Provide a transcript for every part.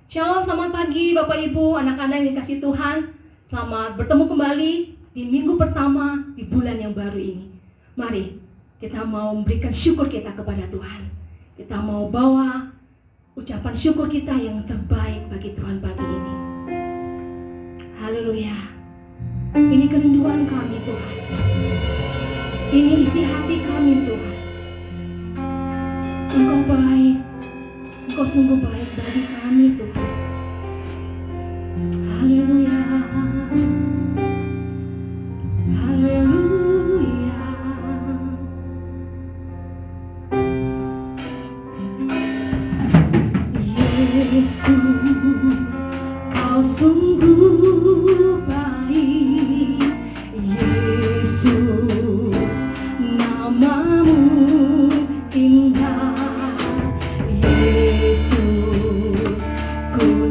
Shalom, selamat pagi Bapak Ibu, anak-anak yang dikasih Tuhan. Selamat bertemu kembali di minggu pertama di bulan yang baru ini. Mari kita mau memberikan syukur kita kepada Tuhan. Kita mau bawa ucapan syukur kita yang terbaik bagi Tuhan pagi ini. Haleluya. Ini kerinduan kami Tuhan. Ini isi hati kami Tuhan. Engkau baik. Engkau sungguh baik bagi kami Tuhan. Haleluya. Haleluya. Yesus, kau sungguh baik. Yesus, namamu indah. Yesus, ku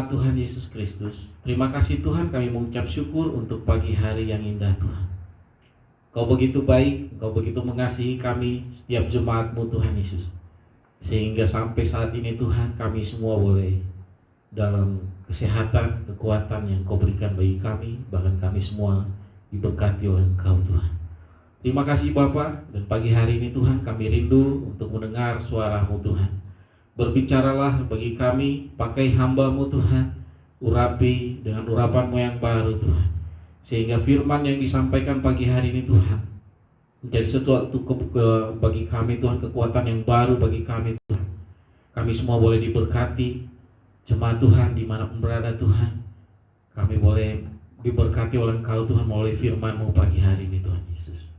nama Tuhan Yesus Kristus, terima kasih Tuhan, kami mengucap syukur untuk pagi hari yang indah Tuhan. Kau begitu baik, Kau begitu mengasihi kami, setiap jemaat-Mu Tuhan Yesus. Sehingga sampai saat ini Tuhan, kami semua boleh dalam kesehatan, kekuatan yang Kau berikan bagi kami, bahkan kami semua diberkati oleh Engkau Tuhan. Terima kasih Bapa, dan pagi hari ini Tuhan kami rindu untuk mendengar suara-Mu Tuhan. Berbicaralah bagi kami, pakai hamba-Mu Tuhan, urapi dengan urapan-Mu yang baru Tuhan. Sehingga firman yang disampaikan pagi hari ini Tuhan menjadi sesuatu bagi kami Tuhan, kekuatan yang baru bagi kami Tuhan. Kami semua boleh diberkati, jemaat Tuhan dimanapun berada Tuhan. Kami boleh diberkati oleh Engkau Tuhan melalui firman-Mu pagi hari ini Tuhan Yesus.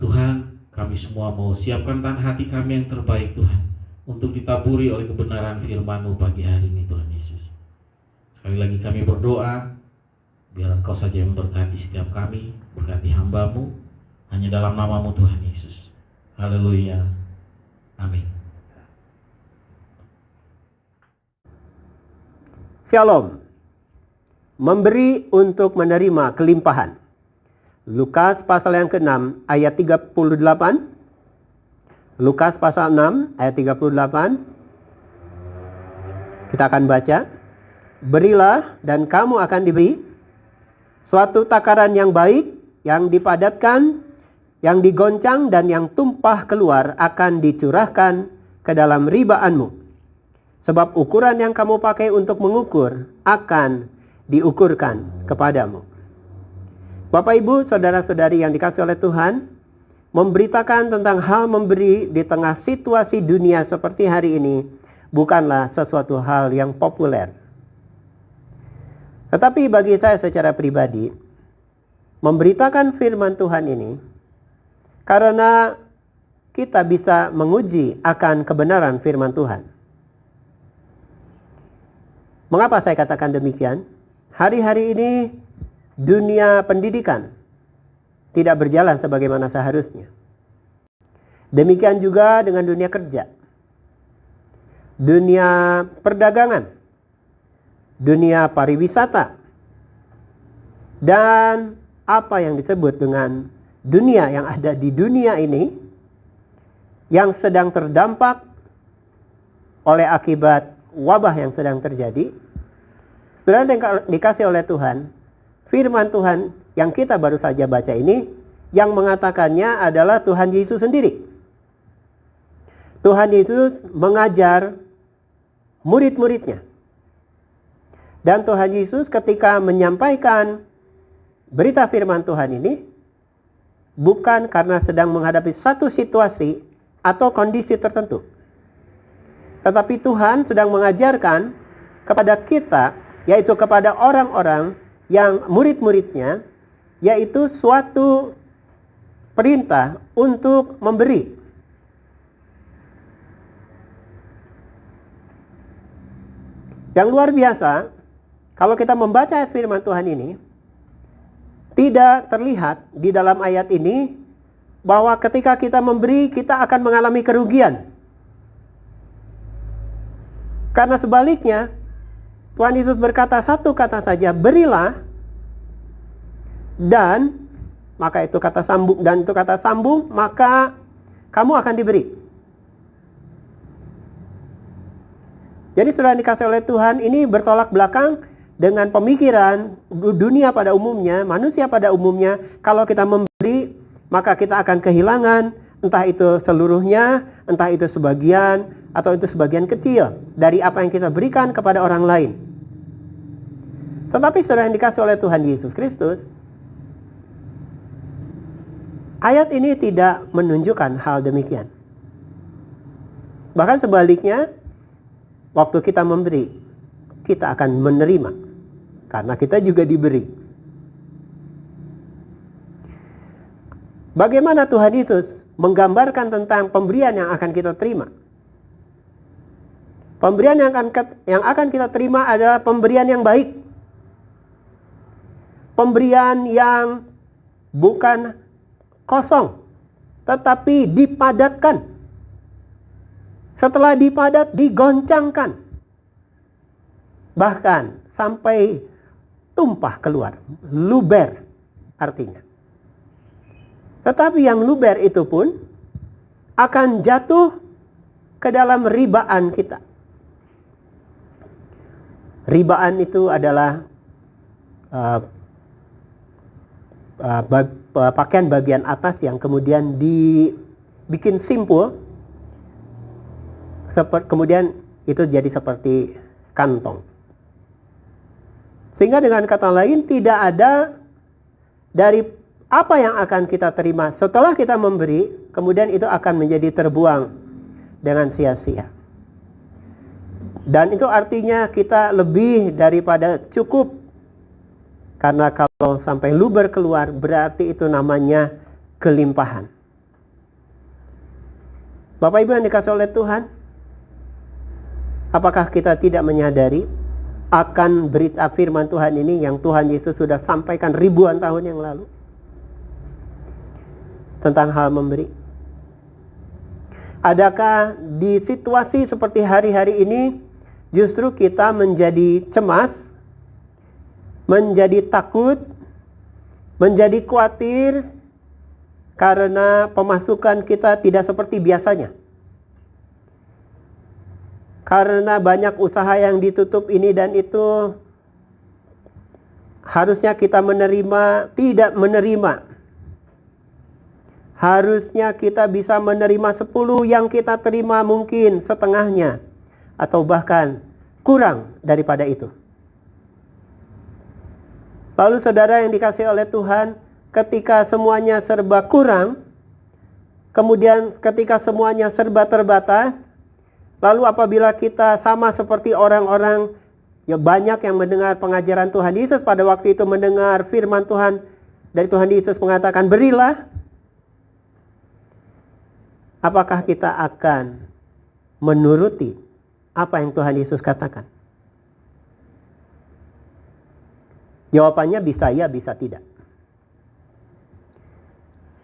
Tuhan, kami semua mau siapkan tanah hati kami yang terbaik Tuhan, untuk ditaburi oleh kebenaran firman-Mu pagi hari ini Tuhan Yesus. Sekali lagi kami berdoa, biar Engkau saja yang memberkati setiap kami, berkati hamba-Mu, hanya dalam nama-Mu Tuhan Yesus. Haleluya. Amin. Shalom. Memberi untuk menerima kelimpahan. Lukas pasal yang ke-6 ayat 38. Lukas pasal 6 ayat 38. Kita akan baca. Berilah dan kamu akan diberi. Suatu takaran yang baik, yang dipadatkan, yang digoncang dan yang tumpah keluar akan dicurahkan ke dalam ribaanmu. Sebab ukuran yang kamu pakai untuk mengukur akan diukurkan kepadamu. Bapak, Ibu, saudara-saudari yang dikasihi oleh Tuhan, memberitakan tentang hal memberi di tengah situasi dunia seperti hari ini bukanlah sesuatu hal yang populer. Tetapi bagi saya secara pribadi, memberitakan firman Tuhan ini karena kita bisa menguji akan kebenaran firman Tuhan. Mengapa saya katakan demikian? Hari-hari ini dunia pendidikan tidak berjalan sebagaimana seharusnya. Demikian juga dengan dunia kerja, dunia perdagangan, dunia pariwisata, dan apa yang disebut dengan dunia yang ada di dunia ini yang sedang terdampak oleh akibat wabah yang sedang terjadi. Saudara yang dikasih oleh Tuhan, firman Tuhan yang kita baru saja baca ini, yang mengatakannya adalah Tuhan Yesus sendiri. Tuhan Yesus mengajar murid-muridnya. Dan Tuhan Yesus ketika menyampaikan berita firman Tuhan ini, bukan karena sedang menghadapi satu situasi atau kondisi tertentu. Tetapi Tuhan sedang mengajarkan kepada kita, yaitu kepada orang-orang yang murid-muridnya, yaitu suatu perintah untuk memberi. Yang luar biasa, kalau kita membaca firman Tuhan ini, tidak terlihat di dalam ayat ini bahwa ketika kita memberi, kita akan mengalami kerugian. Karena sebaliknya, Tuhan Yesus berkata satu kata saja, berilah, dan maka itu kata sambung, dan itu kata sambung, maka kamu akan diberi. Jadi saudara dikasih oleh Tuhan, ini bertolak belakang dengan pemikiran dunia pada umumnya, manusia pada umumnya. Kalau kita memberi, maka kita akan kehilangan, entah itu seluruhnya, entah itu sebagian, atau itu sebagian kecil dari apa yang kita berikan kepada orang lain. Tetapi saudara yang dikasih oleh Tuhan Yesus Kristus, ayat ini tidak menunjukkan hal demikian. Bahkan sebaliknya, waktu kita memberi, kita akan menerima, karena kita juga diberi. Bagaimana Tuhan Yesus menggambarkan tentang pemberian yang akan kita terima? Pemberian yang akan kita terima adalah pemberian yang baik. Pemberian yang bukan kosong, tetapi dipadatkan. Setelah dipadat, digoncangkan. bahkan sampai tumpah keluar. Luber artinya. Tetapi yang luber itu pun akan jatuh ke dalam ribaan kita. Ribaan itu adalah pakaian bagian atas yang kemudian dibikin simpul, kemudian itu jadi seperti kantong. Sehingga dengan kata lain, tidak ada dari apa yang akan kita terima setelah kita memberi, kemudian itu akan menjadi terbuang dengan sia-sia. Dan itu artinya kita lebih daripada cukup. Karena kalau sampai luber keluar, berarti itu namanya kelimpahan. Bapak Ibu yang dikasihi oleh Tuhan, apakah kita tidak menyadari akan berita firman Tuhan ini yang Tuhan Yesus sudah sampaikan ribuan tahun yang lalu tentang hal memberi? Adakah di situasi seperti hari-hari ini justru kita menjadi cemas, menjadi takut, menjadi khawatir karena pemasukan kita tidak seperti biasanya? Karena banyak usaha yang ditutup ini dan itu, harusnya kita menerima, tidak menerima. Harusnya kita bisa menerima 10, yang kita terima mungkin setengahnya, atau bahkan kurang daripada itu. Lalu saudara yang dikasihi oleh Tuhan, ketika semuanya serba kurang, kemudian ketika semuanya serba terbatas, lalu apabila kita sama seperti orang-orang, ya banyak yang mendengar pengajaran Tuhan Yesus pada waktu itu, mendengar firman Tuhan dari Tuhan Yesus mengatakan berilah, apakah kita akan menuruti apa yang Tuhan Yesus katakan? Jawabannya bisa ya, bisa tidak.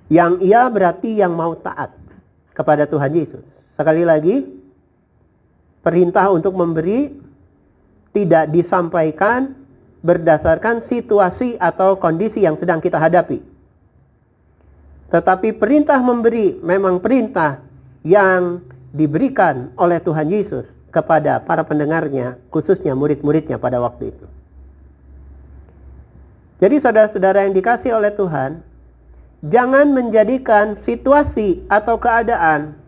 Yang iya berarti yang mau taat kepada Tuhan Yesus. Sekali lagi, perintah untuk memberi tidak disampaikan berdasarkan situasi atau kondisi yang sedang kita hadapi. Tetapi perintah memberi memang perintah yang diberikan oleh Tuhan Yesus kepada para pendengarnya, khususnya murid-muridnya pada waktu itu. Jadi saudara-saudara yang dikasihi oleh Tuhan, jangan menjadikan situasi atau keadaan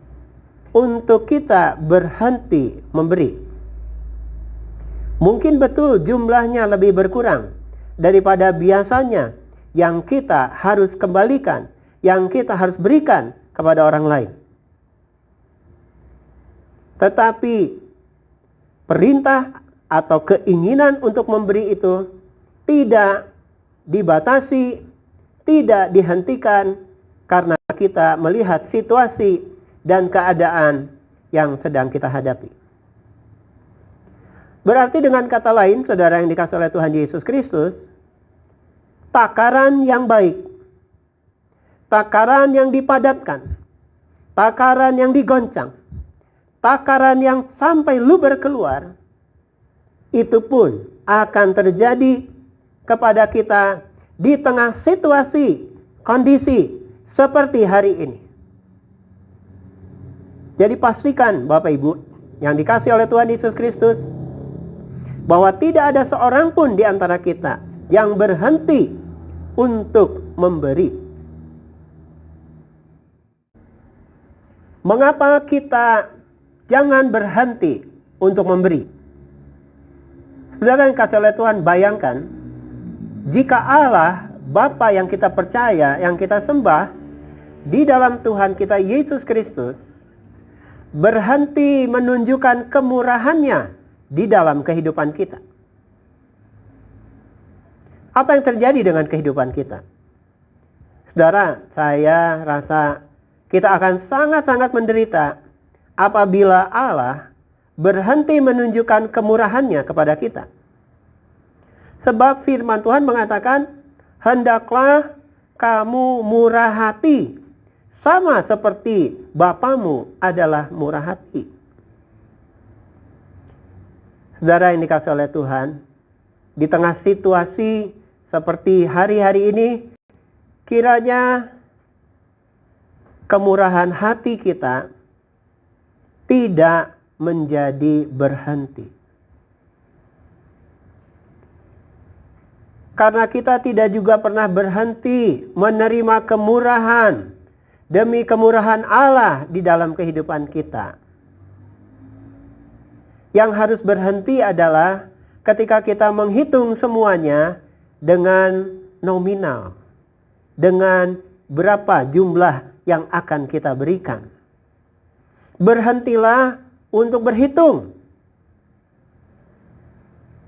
untuk kita berhenti memberi. Mungkin betul jumlahnya lebih berkurang daripada biasanya yang kita harus kembalikan, yang kita harus berikan kepada orang lain. Tetapi perintah atau keinginan untuk memberi itu tidak dibatasi, tidak dihentikan karena kita melihat situasi dan keadaan yang sedang kita hadapi. Berarti dengan kata lain, saudara yang dikasihi oleh Tuhan Yesus Kristus, takaran yang baik, takaran yang dipadatkan, takaran yang digoncang, takaran yang sampai luber keluar, itu pun akan terjadi kepada kita di tengah situasi, kondisi seperti hari ini. Jadi pastikan Bapak Ibu yang dikasihi oleh Tuhan Yesus Kristus, bahwa tidak ada seorang pun di antara kita yang berhenti untuk memberi. Mengapa kita jangan berhenti untuk memberi? Saudara yang dikasihi oleh Tuhan, bayangkan jika Allah Bapa yang kita percaya, yang kita sembah, di dalam Tuhan kita Yesus Kristus berhenti menunjukkan kemurahannya di dalam kehidupan kita. Apa yang terjadi dengan kehidupan kita? Saudara, saya rasa kita akan sangat-sangat menderita apabila Allah berhenti menunjukkan kemurahannya kepada kita. Sebab firman Tuhan mengatakan, hendaklah kamu murah hati, sama seperti Bapamu adalah murah hati. Saudara yang dikasihi oleh Tuhan, di tengah situasi seperti hari-hari ini, kiranya kemurahan hati kita tidak menjadi berhenti. Karena kita tidak juga pernah berhenti menerima kemurahan demi kemurahan Allah di dalam kehidupan kita. Yang harus berhenti adalah ketika kita menghitung semuanya dengan nominal, dengan berapa jumlah yang akan kita berikan. Berhentilah untuk berhitung.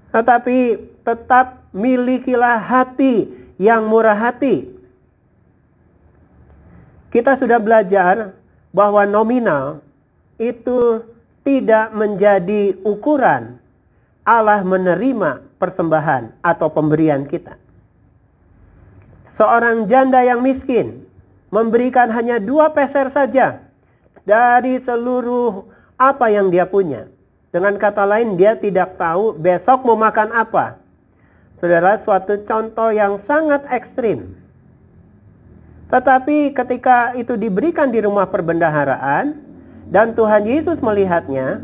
Tetapi tetap milikilah hati yang murah hati. Kita sudah belajar bahwa nominal itu tidak menjadi ukuran Allah menerima persembahan atau pemberian kita. Seorang janda yang miskin memberikan hanya 2 peser saja dari seluruh apa yang dia punya. Dengan kata lain, dia tidak tahu besok mau makan apa. Saudara, suatu contoh yang sangat ekstrim. Tetapi ketika itu diberikan di rumah perbendaharaan dan Tuhan Yesus melihatnya,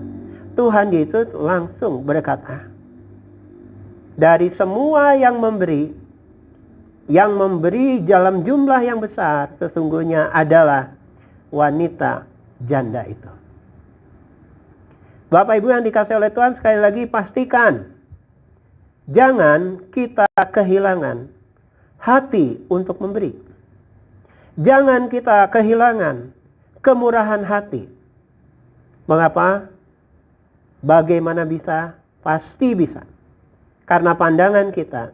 Tuhan Yesus langsung berkata, dari semua yang memberi dalam jumlah yang besar, sesungguhnya adalah wanita janda itu. Bapak Ibu yang dikasihi oleh Tuhan, sekali lagi pastikan, jangan kita kehilangan hati untuk memberi. Jangan kita kehilangan kemurahan hati. Mengapa? Bagaimana bisa? Pasti bisa. Karena pandangan kita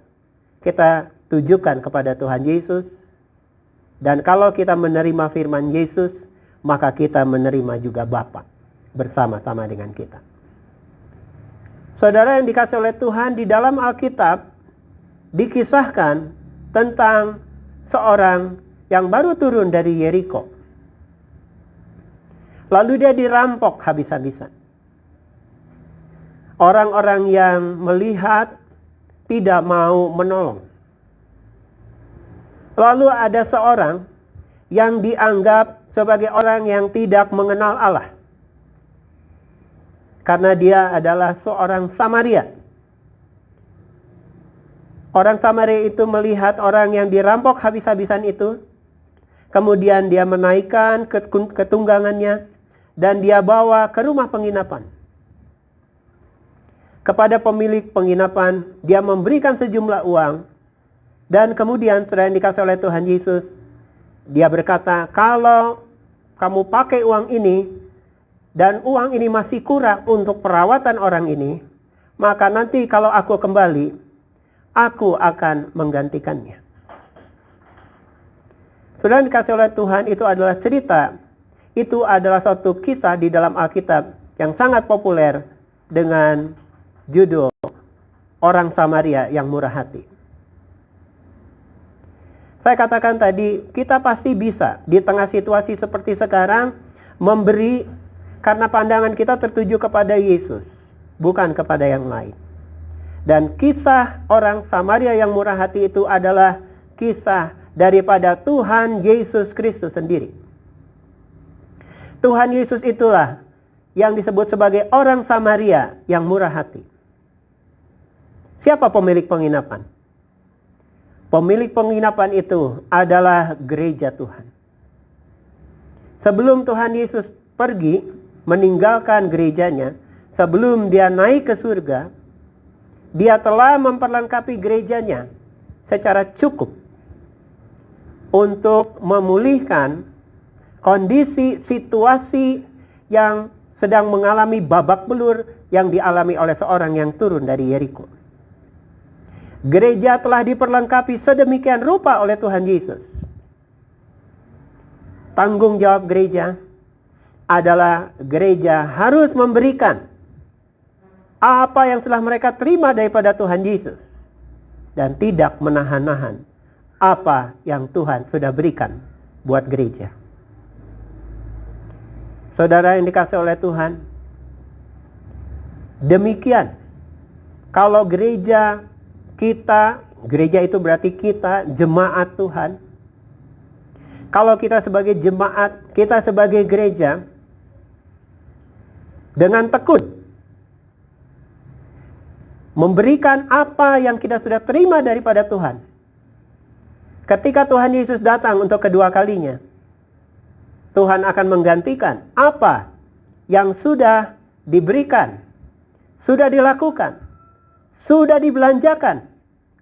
tujukan kepada Tuhan Yesus. Dan kalau kita menerima firman Yesus, maka kita menerima juga Bapa bersama-sama dengan kita. Saudara yang dikasihi oleh Tuhan, di dalam Alkitab dikisahkan tentang seorang yang baru turun dari Yeriko. Lalu dia dirampok habis-habisan. Orang-orang yang melihat tidak mau menolong. Lalu ada seorang yang dianggap sebagai orang yang tidak mengenal Allah. Karena dia adalah seorang Samaria. Orang Samaria itu melihat orang yang dirampok habis-habisan itu. Kemudian dia menaikkan ketunggangannya dan dia bawa ke rumah penginapan. Kepada pemilik penginapan, dia memberikan sejumlah uang. Dan kemudian setelah yang dikasih oleh Tuhan Yesus, dia berkata, kalau kamu pakai uang ini, dan uang ini masih kurang untuk perawatan orang ini, maka nanti kalau aku kembali, aku akan menggantikannya. Saudara yang dikasih oleh Tuhan, itu adalah cerita. Itu adalah suatu kisah di dalam Alkitab yang sangat populer dengan judul Orang Samaria yang Murah Hati. Saya katakan tadi, kita pasti bisa di tengah situasi seperti sekarang memberi karena pandangan kita tertuju kepada Yesus, bukan kepada yang lain. Dan kisah orang Samaria yang murah hati itu adalah kisah daripada Tuhan Yesus Kristus sendiri. Tuhan Yesus itulah yang disebut sebagai orang Samaria yang murah hati. Siapa pemilik penginapan? Pemilik penginapan itu adalah gereja Tuhan. Sebelum Tuhan Yesus pergi meninggalkan gerejanya, sebelum dia naik ke surga, dia telah memperlengkapi gerejanya secara cukup untuk memulihkan kondisi situasi yang sedang mengalami babak belur yang dialami oleh seorang yang turun dari Yeriko. Gereja telah diperlengkapi sedemikian rupa oleh Tuhan Yesus. Tanggung jawab gereja adalah gereja harus memberikan apa yang telah mereka terima daripada Tuhan Yesus dan tidak menahan-nahan apa yang Tuhan sudah berikan buat gereja. Saudara yang dikasihi oleh Tuhan, demikian Kalau gereja kita, gereja itu berarti kita, jemaat Tuhan. Kalau kita sebagai jemaat, kita sebagai gereja, dengan tekun memberikan apa yang kita sudah terima daripada Tuhan. Ketika Tuhan Yesus datang untuk kedua kalinya, Tuhan akan menggantikan apa yang sudah diberikan, sudah dilakukan, sudah dibelanjakan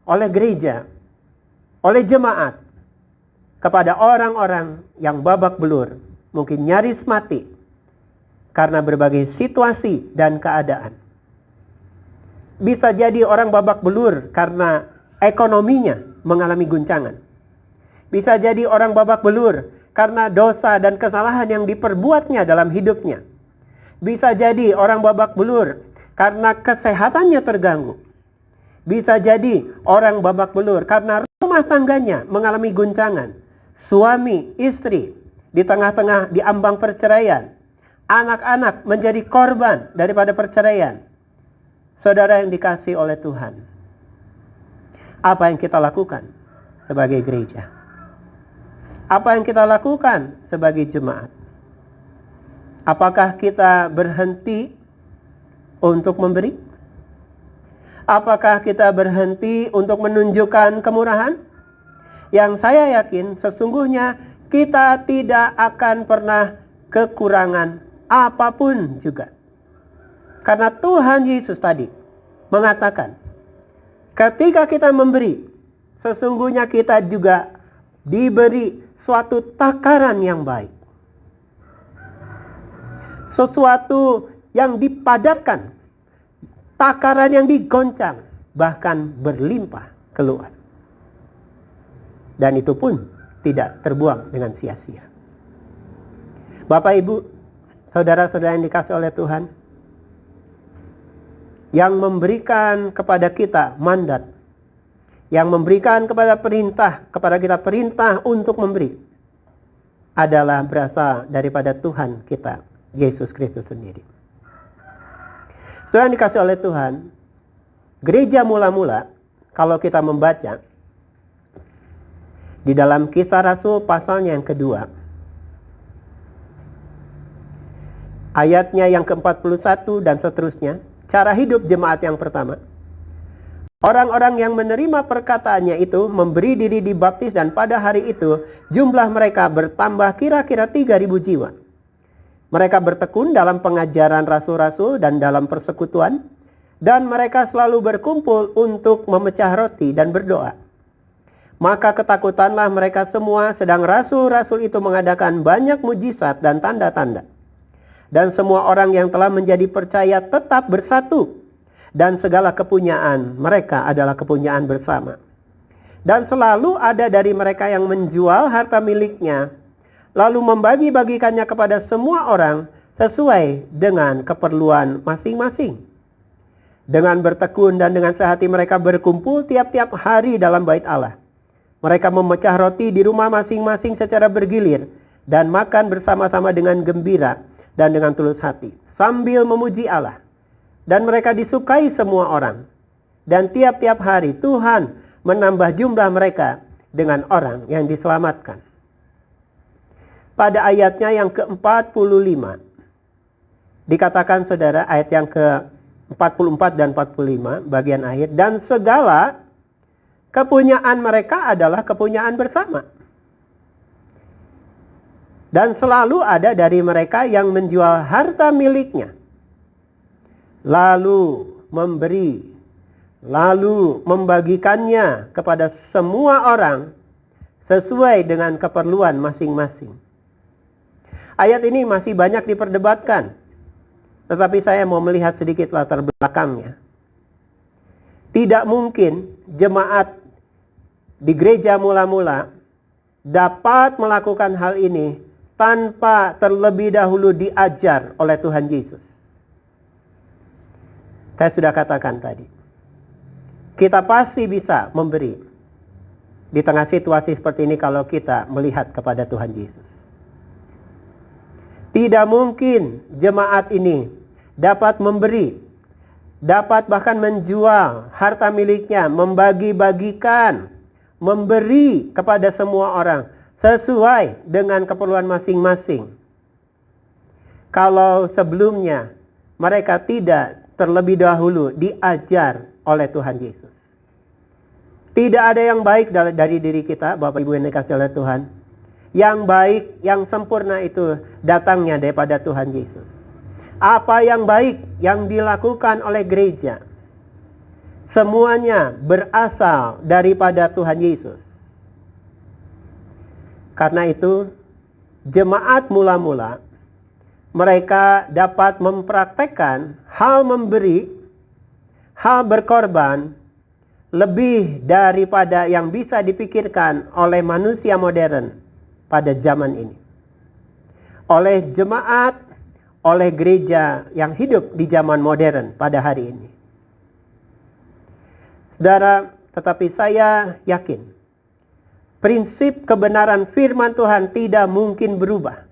oleh gereja, oleh jemaat, kepada orang-orang yang babak belur, mungkin nyaris mati, karena berbagai situasi dan keadaan. Bisa jadi orang babak belur karena ekonominya mengalami guncangan. Bisa jadi orang babak belur karena dosa dan kesalahan yang diperbuatnya dalam hidupnya. Bisa jadi orang babak belur karena kesehatannya terganggu. Bisa jadi orang babak belur karena rumah tangganya mengalami guncangan. Suami, istri, di tengah-tengah di ambang perceraian. Anak-anak menjadi korban daripada perceraian. Saudara yang dikasihi oleh Tuhan, apa yang kita lakukan sebagai gereja? Apa yang kita lakukan sebagai jemaat? Apakah kita berhenti untuk memberi? Apakah kita berhenti untuk menunjukkan kemurahan? Yang saya yakin sesungguhnya kita tidak akan pernah kekurangan apapun juga. Karena Tuhan Yesus tadi mengatakan, ketika kita memberi, sesungguhnya kita juga diberi suatu takaran yang baik. Sesuatu yang dipadatkan, takaran yang digoncang, bahkan berlimpah keluar. Dan itu pun tidak terbuang dengan sia-sia. Bapak, Ibu, saudara-saudara yang dikasihi oleh Tuhan, yang memberikan kepada kita mandat, yang memberikan kepada kita perintah untuk memberi, adalah berasal daripada Tuhan kita, Yesus Kristus sendiri. Saudara yang dikasihi oleh Tuhan, gereja mula-mula, kalau kita membaca di dalam Kisah Rasul pasalnya yang kedua, ayatnya yang ke-41 dan seterusnya, cara hidup jemaat yang pertama. Orang-orang yang menerima perkataannya itu memberi diri dibaptis, dan pada hari itu jumlah mereka bertambah kira-kira 3.000 jiwa. Mereka bertekun dalam pengajaran rasul-rasul dan dalam persekutuan, dan mereka selalu berkumpul untuk memecah roti dan berdoa. Maka ketakutanlah mereka semua, sedang rasul-rasul itu mengadakan banyak mujizat dan tanda-tanda. Dan semua orang yang telah menjadi percaya tetap bersatu, dan segala kepunyaan mereka adalah kepunyaan bersama. Dan selalu ada dari mereka yang menjual harta miliknya, lalu membagi-bagikannya kepada semua orang sesuai dengan keperluan masing-masing. Dengan bertekun dan dengan sehati mereka berkumpul tiap-tiap hari dalam bait Allah. Mereka memecah roti di rumah masing-masing secara bergilir, dan makan bersama-sama dengan gembira dan dengan tulus hati, sambil memuji Allah. Dan mereka disukai semua orang. Dan tiap-tiap hari Tuhan menambah jumlah mereka dengan orang yang diselamatkan. Pada ayatnya yang ke-45, dikatakan saudara, ayat yang ke-44 dan 45, bagian akhir, dan segala kepunyaan mereka adalah kepunyaan bersama. Dan selalu ada dari mereka yang menjual harta miliknya, lalu memberi, lalu membagikannya kepada semua orang sesuai dengan keperluan masing-masing. Ayat ini masih banyak diperdebatkan, tetapi saya mau melihat sedikit latar belakangnya. Tidak mungkin jemaat di gereja mula-mula dapat melakukan hal ini tanpa terlebih dahulu diajar oleh Tuhan Yesus. Saya sudah katakan tadi, kita pasti bisa memberi di tengah situasi seperti ini kalau kita melihat kepada Tuhan Yesus. Tidak mungkin jemaat ini dapat memberi dapat bahkan menjual harta miliknya, membagi-bagikan, memberi kepada semua orang sesuai dengan keperluan masing-masing. Kalau sebelumnya mereka tidak terlebih dahulu diajar oleh Tuhan Yesus. Tidak ada yang baik dari diri kita, Bapak Ibu yang dikasihi oleh Tuhan. Yang baik, yang sempurna itu datangnya daripada Tuhan Yesus. Apa yang baik yang dilakukan oleh gereja, semuanya berasal daripada Tuhan Yesus. Karena itu, jemaat mula-mula, mereka dapat mempraktekkan hal memberi, hal berkorban, lebih daripada yang bisa dipikirkan oleh manusia modern pada zaman ini. Oleh jemaat, oleh gereja yang hidup di zaman modern pada hari ini. Saudara, tetapi saya yakin, prinsip kebenaran firman Tuhan tidak mungkin berubah.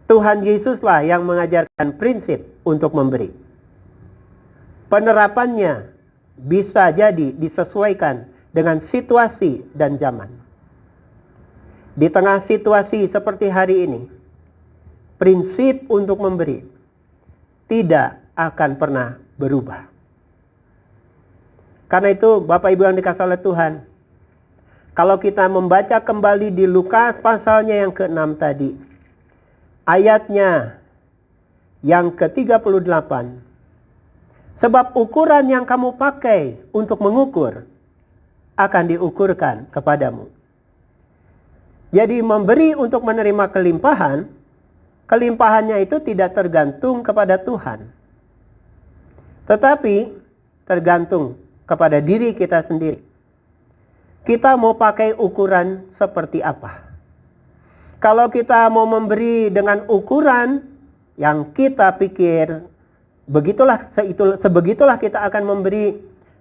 Tuhan Yesuslah yang mengajarkan prinsip untuk memberi. Penerapannya bisa jadi disesuaikan dengan situasi dan zaman. Di tengah situasi seperti hari ini, prinsip untuk memberi tidak akan pernah berubah. Karena itu, Bapak Ibu yang dikasihi oleh Tuhan, kalau kita membaca kembali di Lukas pasalnya yang ke-6 tadi, ayatnya yang ke-38, sebab ukuran yang kamu pakai untuk mengukur akan diukurkan kepadamu. Jadi memberi untuk menerima kelimpahan, kelimpahannya itu tidak tergantung kepada Tuhan, tetapi tergantung kepada diri kita sendiri. Kita mau pakai ukuran seperti apa? Kalau kita mau memberi dengan ukuran yang kita pikir sebegitulah kita akan memberi,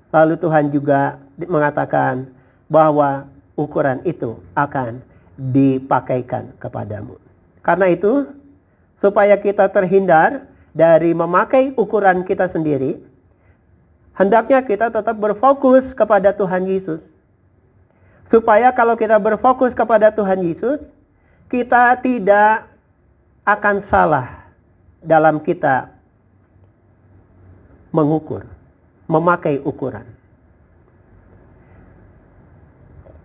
lalu Tuhan juga mengatakan bahwa ukuran itu akan dipakaikan kepadamu. Karena itu, supaya kita terhindar dari memakai ukuran kita sendiri, hendaknya kita tetap berfokus kepada Tuhan Yesus. Supaya kalau kita berfokus kepada Tuhan Yesus, kita tidak akan salah dalam kita mengukur, memakai ukuran.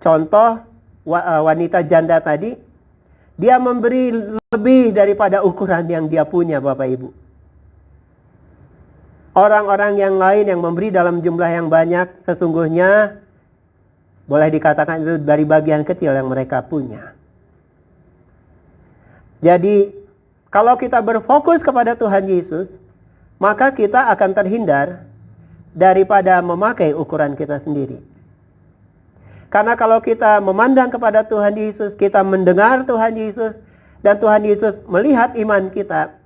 Contoh, wanita janda tadi, dia memberi lebih daripada ukuran yang dia punya, Bapak Ibu. Orang-orang yang lain yang memberi dalam jumlah yang banyak, sesungguhnya boleh dikatakan itu dari bagian kecil yang mereka punya. Jadi, kalau kita berfokus kepada Tuhan Yesus, maka kita akan terhindar daripada memakai ukuran kita sendiri. Karena kalau kita memandang kepada Tuhan Yesus, kita mendengar Tuhan Yesus, dan Tuhan Yesus melihat iman kita,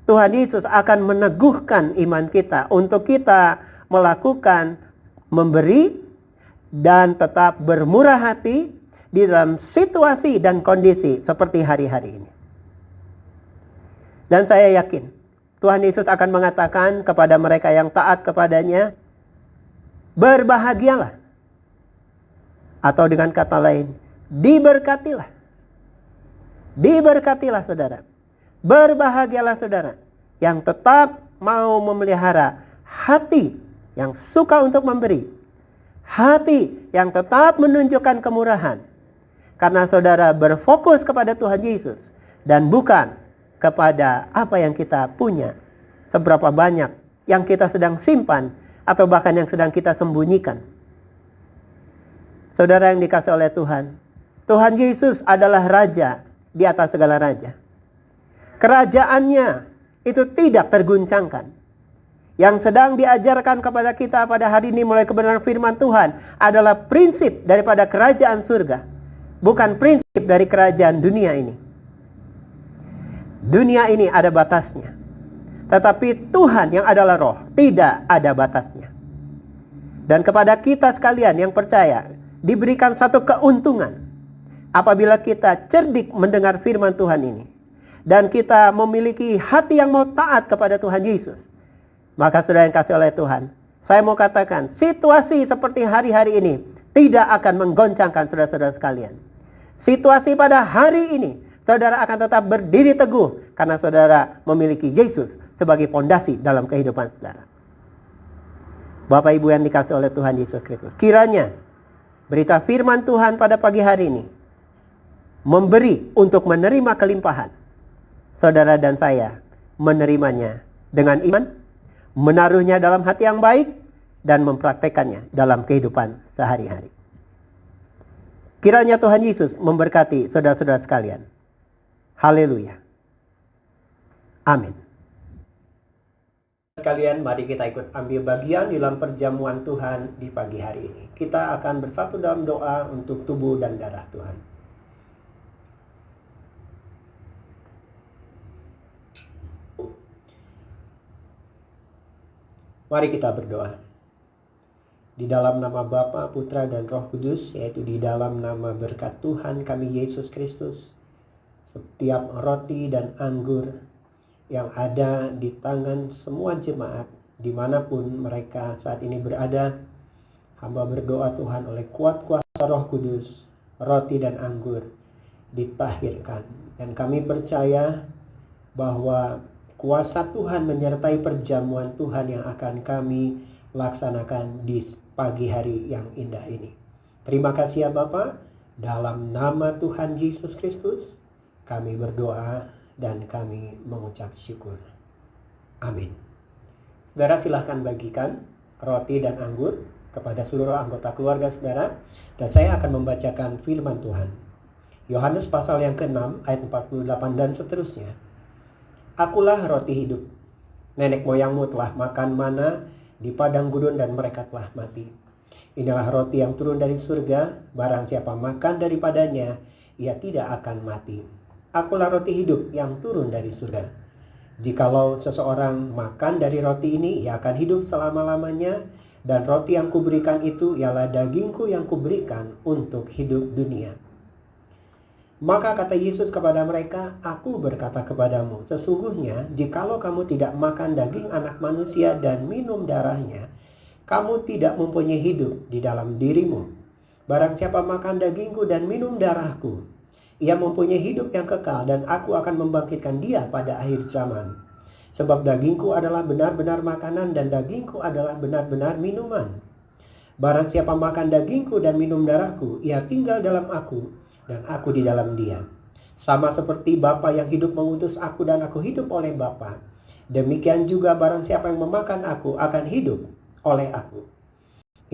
Tuhan Yesus akan meneguhkan iman kita untuk kita melakukan memberi dan tetap bermurah hati di dalam situasi dan kondisi seperti hari-hari ini. Dan saya yakin Tuhan Yesus akan mengatakan kepada mereka yang taat kepadanya, berbahagialah. Atau dengan kata lain, diberkatilah. Diberkatilah saudara. Berbahagialah saudara yang tetap mau memelihara hati yang suka untuk memberi. Hati yang tetap menunjukkan kemurahan. Karena saudara berfokus kepada Tuhan Yesus dan bukan kepada apa yang kita punya. Seberapa banyak yang kita sedang simpan atau bahkan yang sedang kita sembunyikan. Saudara yang dikasihi oleh Tuhan, Tuhan Yesus adalah Raja di atas segala raja. Kerajaannya itu tidak terguncangkan. Yang sedang diajarkan kepada kita pada hari ini mulai kebenaran firman Tuhan adalah prinsip daripada kerajaan surga, bukan prinsip dari kerajaan dunia ini. Dunia ini ada batasnya, tetapi Tuhan yang adalah roh tidak ada batasnya. Dan kepada kita sekalian yang percaya, diberikan satu keuntungan apabila kita cerdik mendengar firman Tuhan ini. Dan kita memiliki hati yang mau taat kepada Tuhan Yesus. Maka saudara yang kasih oleh Tuhan, saya mau katakan, situasi seperti hari-hari ini tidak akan menggoncangkan saudara-saudara sekalian. Situasi pada hari ini, saudara akan tetap berdiri teguh karena saudara memiliki Yesus sebagai fondasi dalam kehidupan saudara. Bapak Ibu yang dikasih oleh Tuhan Yesus Kristus, kiranya berita firman Tuhan pada pagi hari ini memberi untuk menerima kelimpahan. Saudara dan saya menerimanya dengan iman, menaruhnya dalam hati yang baik, dan mempraktekannya dalam kehidupan sehari-hari. Kiranya Tuhan Yesus memberkati saudara-saudara sekalian. Haleluya. Amin. Sekalian, mari kita ikut ambil bagian dalam perjamuan Tuhan di pagi hari ini. Kita akan bersatu dalam doa untuk tubuh dan darah Tuhan. Mari kita berdoa. Di dalam nama Bapa, Putra, dan Roh Kudus, yaitu di dalam nama berkat Tuhan kami Yesus Kristus, setiap roti dan anggur yang ada di tangan semua jemaat, dimanapun mereka saat ini berada, hamba berdoa Tuhan oleh kuasa Roh Kudus, roti dan anggur ditahirkan. Dan kami percaya bahwa kuasa Tuhan menyertai perjamuan Tuhan yang akan kami laksanakan di pagi hari yang indah ini. Terima kasih ya Bapa, dalam nama Tuhan Yesus Kristus kami berdoa dan kami mengucap syukur. Amin. Saudara, silahkan bagikan roti dan anggur kepada seluruh anggota keluarga saudara, dan saya akan membacakan firman Tuhan. Yohanes pasal yang ke-6 ayat 48 dan seterusnya. Akulah roti hidup. Nenek moyangmu telah makan mana di padang gurun dan mereka telah mati. Inilah roti yang turun dari surga, barang siapa makan daripadanya, ia tidak akan mati. Akulah roti hidup yang turun dari surga. Jikalau seseorang makan dari roti ini, ia akan hidup selama-lamanya, dan roti yang kuberikan itu ialah dagingku yang kuberikan untuk hidup dunia. Maka kata Yesus kepada mereka, aku berkata kepadamu, sesungguhnya jikalau kamu tidak makan daging anak manusia dan minum darahnya, kamu tidak mempunyai hidup di dalam dirimu. Barang siapa makan dagingku dan minum darahku, ia mempunyai hidup yang kekal, dan aku akan membangkitkan dia pada akhir zaman. Sebab dagingku adalah benar-benar makanan dan dagingku adalah benar-benar minuman. Barang siapa makan dagingku dan minum darahku, ia tinggal dalam aku dan aku di dalam dia. Sama seperti Bapa yang hidup mengutus aku dan aku hidup oleh Bapa, demikian juga barang siapa yang memakan aku akan hidup oleh aku.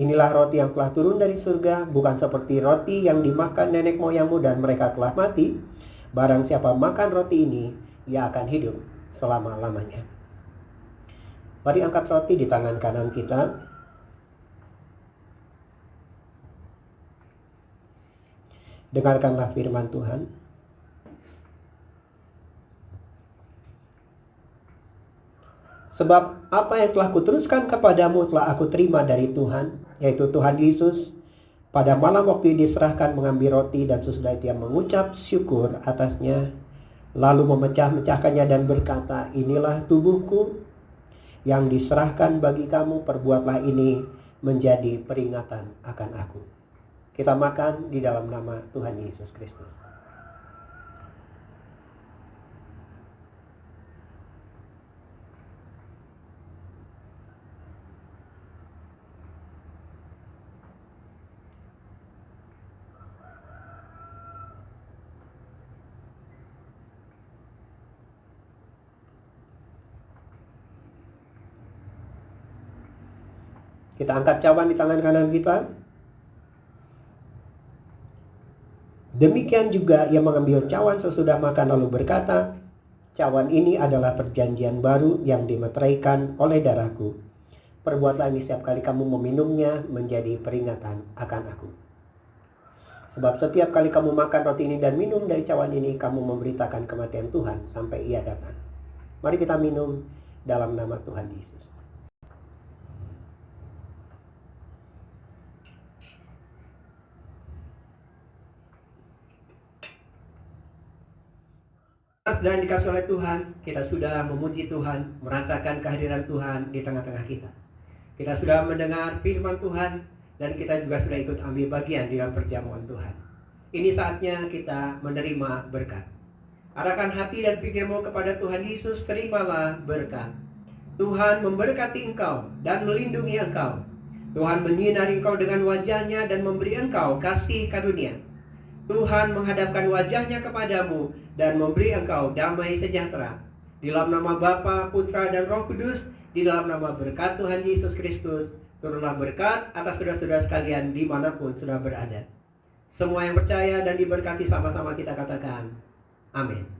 Inilah roti yang telah turun dari surga, bukan seperti roti yang dimakan nenek moyangmu dan mereka telah mati. Barang siapa makan roti ini, ia akan hidup selama-lamanya. Mari angkat roti di tangan kanan kita. Dengarkanlah firman Tuhan. Sebab apa yang telah kuteruskan kepadamu telah aku terima dari Tuhan, yaitu Tuhan Yesus pada malam waktu diserahkan mengambil roti, dan sesudah dia mengucap syukur atasnya, lalu memecah-mecahkannya dan berkata, inilah tubuhku yang diserahkan bagi kamu, perbuatlah ini menjadi peringatan akan aku. Kita makan di dalam nama Tuhan Yesus Kristus. Kita angkat cawan di tangan kanan kita. Demikian juga ia mengambil cawan sesudah makan lalu berkata, cawan ini adalah perjanjian baru yang dimeteraikan oleh darahku. Perbuatlah ini setiap kali kamu meminumnya menjadi peringatan akan aku. Sebab setiap kali kamu makan roti ini dan minum dari cawan ini, kamu memberitakan kematian Tuhan sampai ia datang. Mari kita minum dalam nama Tuhan Yesus. saudara dikasih oleh Tuhan, kita sudah memuji Tuhan, merasakan kehadiran Tuhan di tengah-tengah kita. Kita sudah mendengar firman Tuhan, dan kita juga sudah ikut ambil bagian di dalam perjamuan Tuhan. Ini saatnya kita menerima berkat. Arahkan hati dan pikirmu kepada Tuhan Yesus, terimalah berkat. Tuhan memberkati engkau dan melindungi engkau. Tuhan menyinari engkau dengan wajahnya dan memberi engkau kasih karunia. Tuhan menghadapkan wajahnya kepadamu dan memberi engkau damai sejahtera. Di dalam nama Bapa, Putra, dan Roh Kudus, di dalam nama berkat Tuhan Yesus Kristus, turunlah berkat atas saudara-saudara sekalian dimanapun sudah berada. Semua yang percaya dan diberkati sama-sama kita katakan, amin.